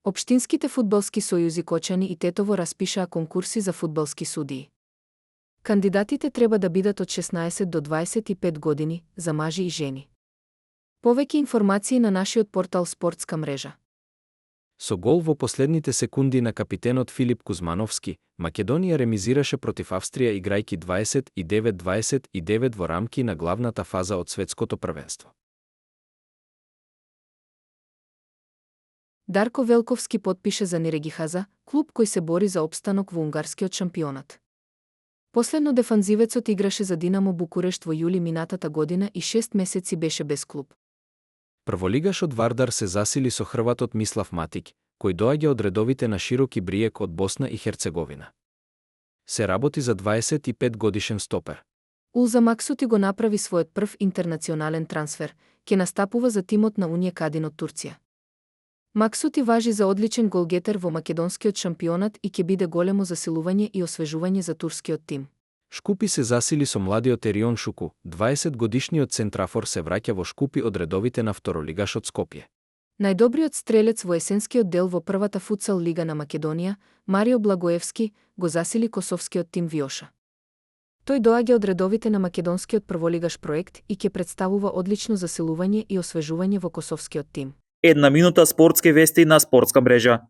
Општинските фудбалски сојузи Кочани и Тетово распишаа конкурси за фудбалски судии. Кандидатите треба да бидат од 16 до 25 години, за мажи и жени. Повеќе информации на нашиот портал Спортска мрежа. Со гол во последните секунди на капитенот Филип Кузмановски, Македонија ремизираше против Австрија играјки 29-29 во рамки на главната фаза од светското првенство. Дарко Велковски потпише за Нерегихаза, клуб кој се бори за опстанок во унгарскиот шампионат. Последно дефанзивецот играше за Динамо Букурешт во јули минатата година и 6 месеци беше без клуб. Прволигашот Вардар се засили со хрватот Мислав Матик, кој доаѓа од редовите на Широки Бриек од Босна и Херцеговина. Се работи за 25 годишен стопер. Улза Максути го направи својот прв интернационален трансфер, ќе настапува за тимот на Уније Кадин од Турција. Максути важи за одличен голгетер во македонскиот шампионат и ќе биде големо засилување и освежување за турскиот тим. Шкупи се засили со младиот Ерион Шуку, 20-годишниот центрафор се враќа во Шкупи од редовите на второлигашот Скопје. Најдобриот стрелец во есенскиот дел во првата футсал лига на Македонија, Марио Благоевски, го засили косовскиот тим Виоша. Тој доаѓа од редовите на македонскиот прволигаш проект и ќе представува одлично засилување и освежување во косовскиот тим. Една минута спортски вести на Спортска мрежа.